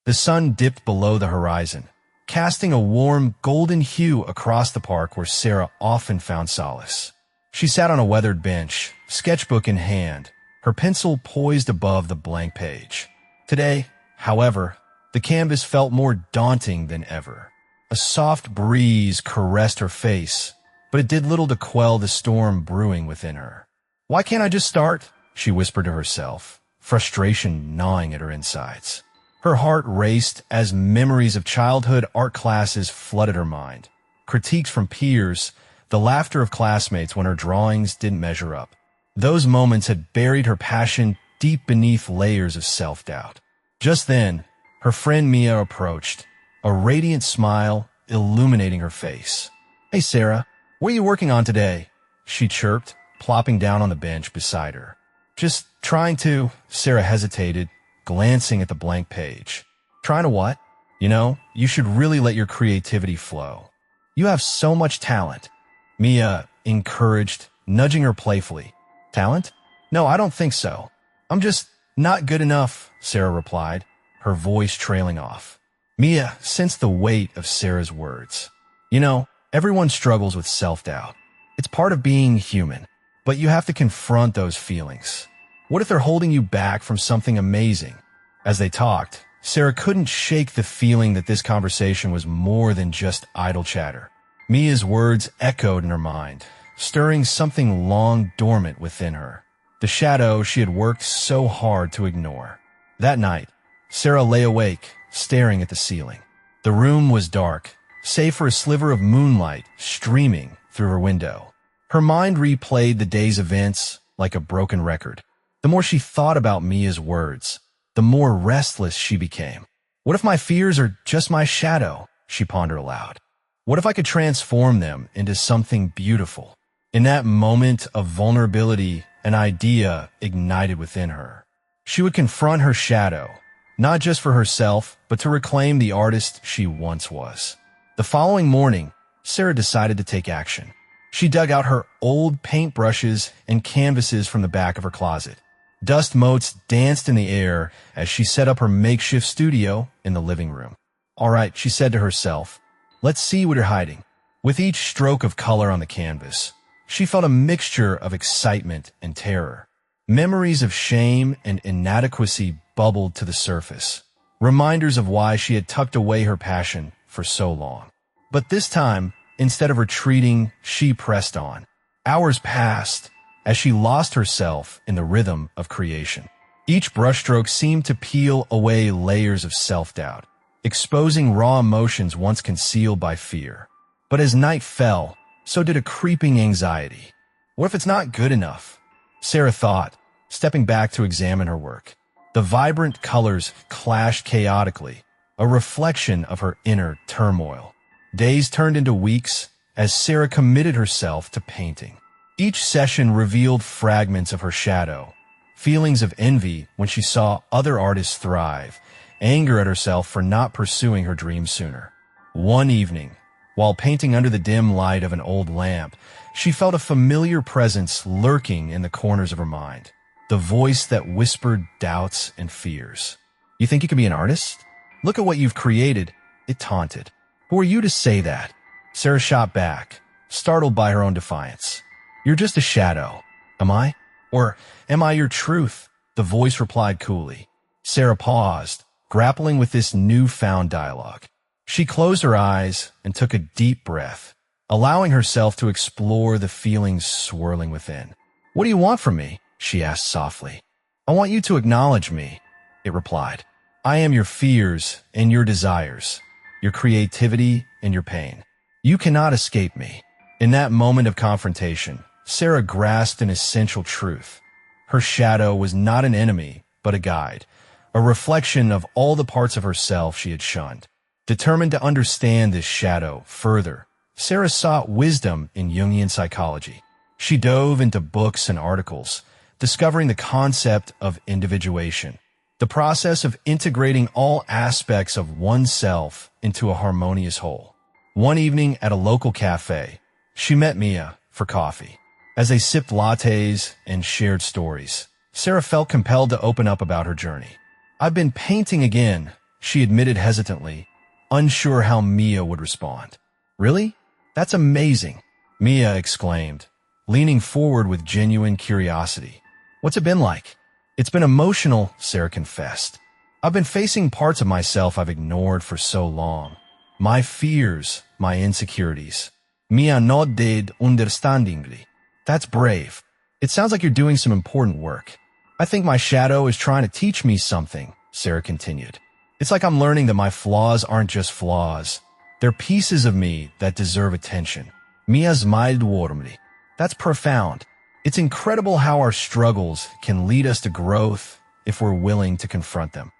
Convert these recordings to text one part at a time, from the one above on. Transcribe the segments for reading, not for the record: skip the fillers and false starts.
The sun dipped below the horizon, casting a warm, golden hue across the park where Sarah often found solace. She sat on a weathered bench, sketchbook in hand, her pencil poised above the blank page. Today, however, the canvas felt more daunting than ever. A soft breeze caressed her face, but it did little to quell the storm brewing within her. "Why can't I just start?" she whispered to herself, frustration gnawing at her insides. Her heart raced as memories of childhood art classes flooded her mind. Critiques from peers, the laughter of classmates when her drawings didn't measure up. Those moments had buried her passion deep beneath layers of self-doubt. Just then, her friend Mia approached, a radiant smile illuminating her face. "Hey Sarah, what are you working on today?" she chirped, plopping down on the bench beside her. "Just trying to," Sarah hesitated, glancing at the blank page. "Trying to what?" "You know, you should really let your creativity flow. You have so much talent." Mia encouraged, nudging her playfully. "Talent? No, I don't think so. I'm just not good enough," Sarah replied, her voice trailing off. Mia sensed the weight of Sarah's words. "You know, everyone struggles with self-doubt. It's part of being human, but you have to confront those feelings. What if they're holding you back from something amazing?" As they talked, Sarah couldn't shake the feeling that this conversation was more than just idle chatter. Mia's words echoed in her mind, stirring something long dormant within her, the shadow she had worked so hard to ignore. That night, Sarah lay awake, staring at the ceiling. The room was dark, save for a sliver of moonlight streaming through her window. Her mind replayed the day's events like a broken record. The more she thought about Mia's words, the more restless she became. "What if my fears are just my shadow?" she pondered aloud. "What if I could transform them into something beautiful?" In that moment of vulnerability, an idea ignited within her. She would confront her shadow, not just for herself, but to reclaim the artist she once was. The following morning, Sarah decided to take action. She dug out her old paintbrushes and canvases from the back of her closet. Dust motes danced in the air as she set up her makeshift studio in the living room. "All right," she said to herself, "let's see what you're hiding." With each stroke of color on the canvas, she felt a mixture of excitement and terror. Memories of shame and inadequacy bubbled to the surface, reminders of why she had tucked away her passion for so long. But this time, instead of retreating, she pressed on. Hours passed as she lost herself in the rhythm of creation. Each brushstroke seemed to peel away layers of self-doubt, exposing raw emotions once concealed by fear. But as night fell, so did a creeping anxiety. What if it's not good enough? Sarah thought, stepping back to examine her work. The vibrant colors clashed chaotically, a reflection of her inner turmoil. Days turned into weeks as Sarah committed herself to painting. Each session revealed fragments of her shadow, feelings of envy when she saw other artists thrive, anger at herself for not pursuing her dreams sooner. One evening, while painting under the dim light of an old lamp, she felt a familiar presence lurking in the corners of her mind, the voice that whispered doubts and fears. "You think you can be an artist? Look at what you've created," it taunted. "Who are you to say that?" Sarah shot back, startled by her own defiance. "You're just a shadow. Am I? Or am I your truth?" The voice replied coolly. Sarah paused, grappling with this newfound dialogue. She closed her eyes and took a deep breath, allowing herself to explore the feelings swirling within. "What do you want from me?" she asked softly. "I want you to acknowledge me," it replied. "I am your fears and your desires, your creativity and your pain. You cannot escape me." In that moment of confrontation, Sarah grasped an essential truth. Her shadow was not an enemy, but a guide, a reflection of all the parts of herself she had shunned. Determined to understand this shadow further, Sarah sought wisdom in Jungian psychology. She dove into books and articles, discovering the concept of individuation, the process of integrating all aspects of oneself into a harmonious whole. One evening at a local cafe, she met Mia for coffee. As they sipped lattes and shared stories, Sarah felt compelled to open up about her journey. "I've been painting again," she admitted hesitantly, unsure how Mia would respond. Really? That's amazing, Mia exclaimed, leaning forward with genuine curiosity. What's it been like? It's been emotional, Sarah confessed. I've been facing parts of myself I've ignored for so long. My fears, my insecurities. Mia nodded understandingly. That's brave. It sounds like you're doing some important work. I think my shadow is trying to teach me something, Sarah continued. It's like I'm learning that my flaws aren't just flaws. They're pieces of me that deserve attention. Mia smiled warmly. That's profound. It's incredible how our struggles can lead us to growth if we're willing to confront them.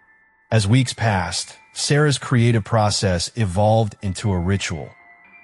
As weeks passed, Sarah's creative process evolved into a ritual.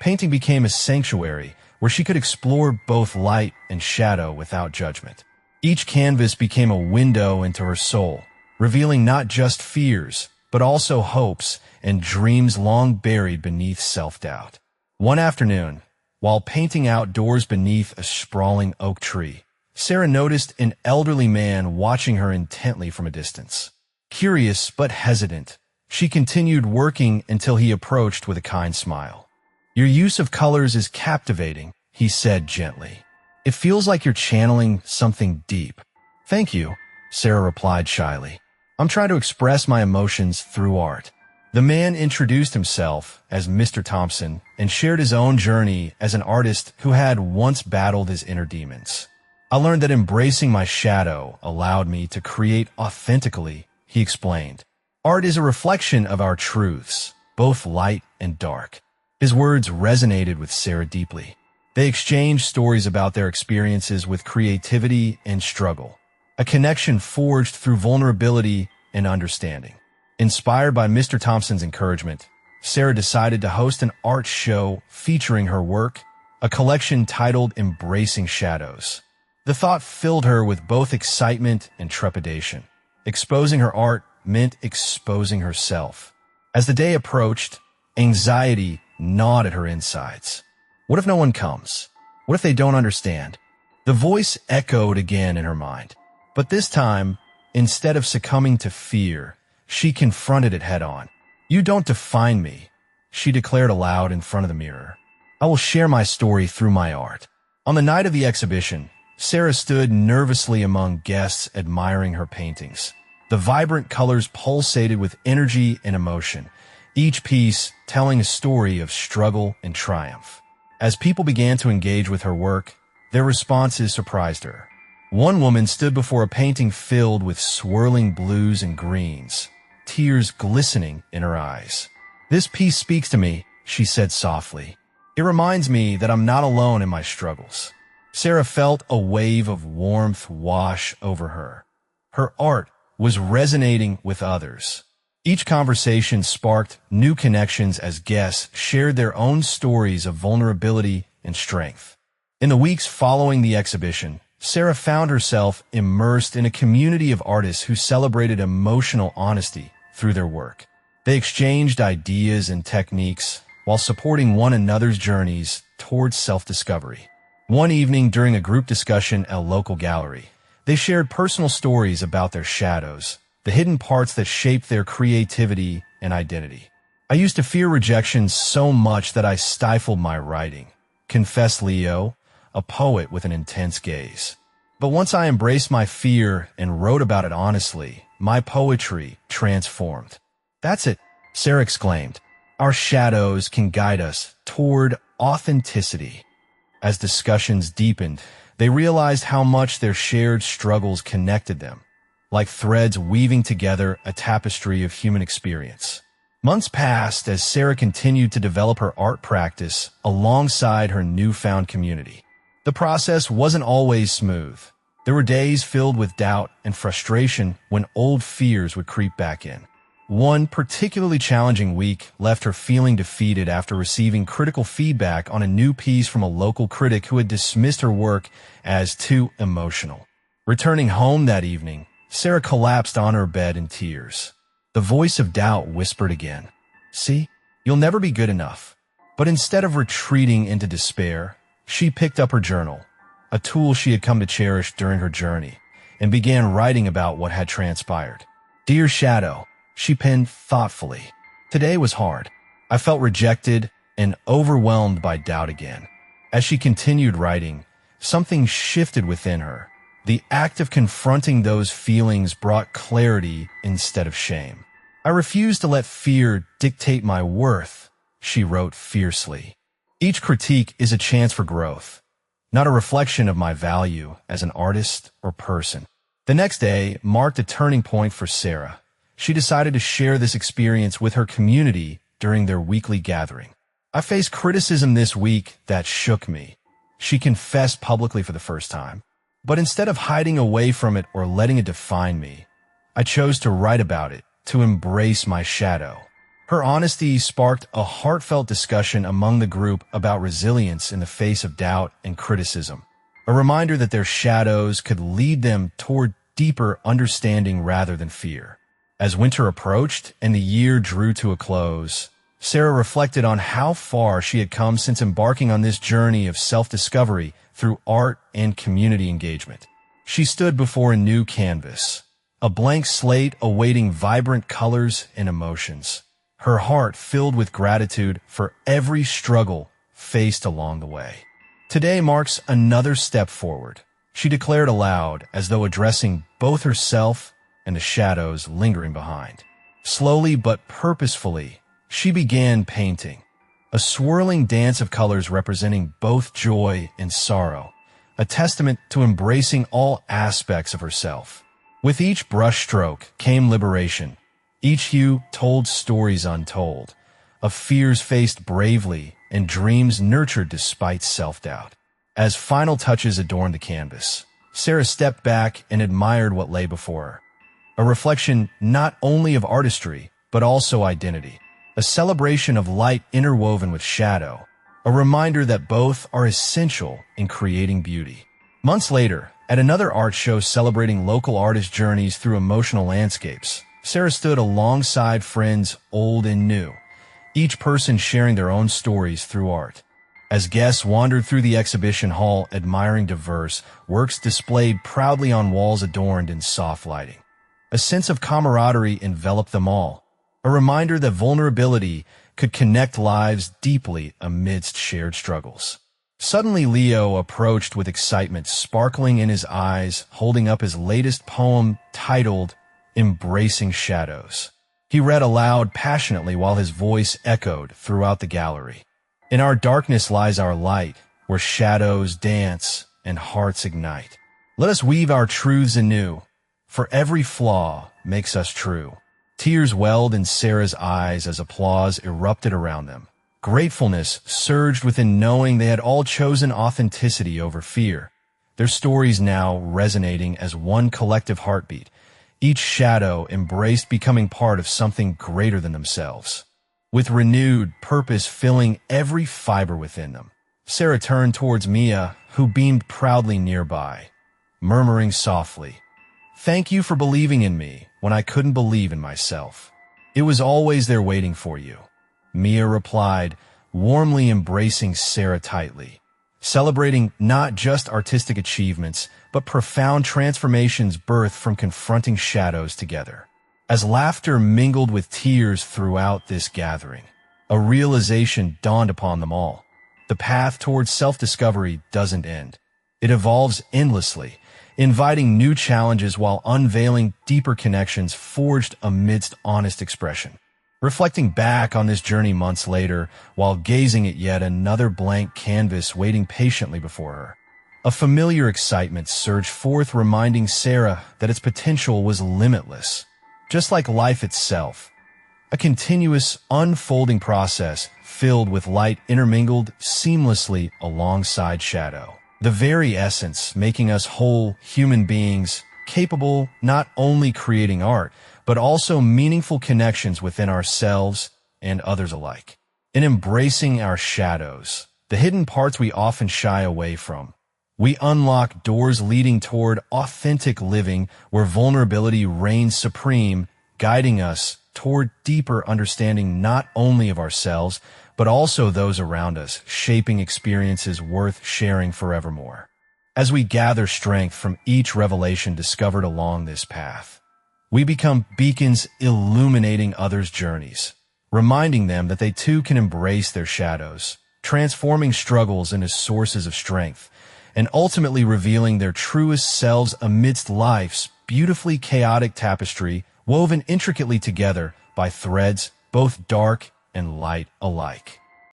Painting became a sanctuary where she could explore both light and shadow without judgment. Each canvas became a window into her soul, revealing not just fears, but also hopes and dreams long buried beneath self-doubt. One afternoon, while painting outdoors beneath a sprawling oak tree, Sarah noticed an elderly man watching her intently from a distance. Curious but hesitant, she continued working until he approached with a kind smile. Your use of colors is captivating, he said gently. It feels like you're channeling something deep. Thank you, Sarah replied shyly. I'm trying to express my emotions through art. The man introduced himself as Mr. Thompson and shared his own journey as an artist who had once battled his inner demons. I learned that embracing my shadow allowed me to create authentically, he explained. Art is a reflection of our truths, both light and dark. His words resonated with Sarah deeply. They exchanged stories about their experiences with creativity and struggle, a connection forged through vulnerability and understanding. Inspired by Mr. Thompson's encouragement, Sarah decided to host an art show featuring her work, a collection titled Embracing Shadows. The thought filled her with both excitement and trepidation. Exposing her art meant exposing herself. As the day approached, anxiety gnawed at her insides. What if no one comes? What if they don't understand? The voice echoed again in her mind. But this time, instead of succumbing to fear, she confronted it head-on. You don't define me, she declared aloud in front of the mirror. I will share my story through my art. On the night of the exhibition, Sarah stood nervously among guests admiring her paintings. The vibrant colors pulsated with energy and emotion, each piece telling a story of struggle and triumph. As people began to engage with her work, their responses surprised her. One woman stood before a painting filled with swirling blues and greens, tears glistening in her eyes. This piece speaks to me, she said softly. It reminds me that I'm not alone in my struggles. Sarah felt a wave of warmth wash over her. Her art was resonating with others. Each conversation sparked new connections as guests shared their own stories of vulnerability and strength. In the weeks following the exhibition, Sarah found herself immersed in a community of artists who celebrated emotional honesty through their work. They exchanged ideas and techniques while supporting one another's journeys towards self-discovery. One evening during a group discussion at a local gallery, they shared personal stories about their shadows, the hidden parts that shaped their creativity and identity. I used to fear rejection so much that I stifled my writing, confessed Leo, a poet with an intense gaze. But once I embraced my fear and wrote about it honestly, my poetry transformed. That's it, Sarah exclaimed. Our shadows can guide us toward authenticity. As discussions deepened, they realized how much their shared struggles connected them, like threads weaving together a tapestry of human experience. Months passed as Sarah continued to develop her art practice alongside her newfound community. The process wasn't always smooth. There were days filled with doubt and frustration when old fears would creep back in. One particularly challenging week left her feeling defeated after receiving critical feedback on a new piece from a local critic who had dismissed her work as too emotional. Returning home that evening, Sarah collapsed on her bed in tears. The voice of doubt whispered again, "See, you'll never be good enough." But instead of retreating into despair, she picked up her journal, a tool she had come to cherish during her journey, and began writing about what had transpired. Dear Shadow, She penned thoughtfully. Today was hard. I felt rejected and overwhelmed by doubt again. As she continued writing, something shifted within her. The act of confronting those feelings brought clarity instead of shame. I refused to let fear dictate my worth, she wrote fiercely. Each critique is a chance for growth, not a reflection of my value as an artist or person. The next day marked a turning point for Sarah. She decided to share this experience with her community during their weekly gathering. I faced criticism this week that shook me, she confessed publicly for the first time. But instead of hiding away from it or letting it define me, I chose to write about it, to embrace my shadow. Her honesty sparked a heartfelt discussion among the group about resilience in the face of doubt and criticism, a reminder that their shadows could lead them toward deeper understanding rather than fear. As winter approached and the year drew to a close, Sarah reflected on how far she had come since embarking on this journey of self-discovery through art and community engagement. She stood before a new canvas, a blank slate awaiting vibrant colors and emotions, her heart filled with gratitude for every struggle faced along the way. Today marks another step forward, she declared aloud as though addressing both herself and the shadows lingering behind. Slowly but purposefully, she began painting, a swirling dance of colors representing both joy and sorrow, a testament to embracing all aspects of herself. With each brushstroke came liberation. Each hue told stories untold, of fears faced bravely and dreams nurtured despite self-doubt. As final touches adorned the canvas, Sarah stepped back and admired what lay before her, a reflection not only of artistry, but also identity. A celebration of light interwoven with shadow, a reminder that both are essential in creating beauty. Months later, at another art show celebrating local artist journeys through emotional landscapes, Sarah stood alongside friends old and new, each person sharing their own stories through art. As guests wandered through the exhibition hall admiring diverse works displayed proudly on walls adorned in soft lighting, a sense of camaraderie enveloped them all, a reminder that vulnerability could connect lives deeply amidst shared struggles. Suddenly, Leo approached with excitement sparkling in his eyes, holding up his latest poem titled Embracing Shadows. He read aloud passionately while his voice echoed throughout the gallery. In our darkness lies our light, where shadows dance and hearts ignite. Let us weave our truths anew, for every flaw makes us true. Tears welled in Sarah's eyes as applause erupted around them. Gratefulness surged within knowing they had all chosen authenticity over fear, their stories now resonating as one collective heartbeat. Each shadow embraced becoming part of something greater than themselves. With renewed purpose filling every fiber within them, Sarah turned towards Mia, who beamed proudly nearby, murmuring softly, "Thank you for believing in me when I couldn't believe in myself. It was always there waiting for you." Mia replied, warmly embracing Sarah tightly, celebrating not just artistic achievements, but profound transformations birthed from confronting shadows together. As laughter mingled with tears throughout this gathering, a realization dawned upon them all. The path towards self-discovery doesn't end. It evolves endlessly, inviting new challenges while unveiling deeper connections forged amidst honest expression. Reflecting back on this journey months later, while gazing at yet another blank canvas waiting patiently before her, a familiar excitement surged forth, reminding Sarah that its potential was limitless. Just like life itself, a continuous, unfolding process filled with light intermingled seamlessly alongside shadow. The very essence making us whole human beings, capable not only creating art, but also meaningful connections within ourselves and others alike. In embracing our shadows, the hidden parts we often shy away from, we unlock doors leading toward authentic living where vulnerability reigns supreme, guiding us toward deeper understanding not only of ourselves, but also those around us, shaping experiences worth sharing forevermore. As we gather strength from each revelation discovered along this path, We become beacons illuminating others' journeys, reminding them that they too can embrace their shadows, transforming struggles into sources of strength, and ultimately revealing their truest selves amidst life's beautifully chaotic tapestry woven intricately together by threads both dark and light alike.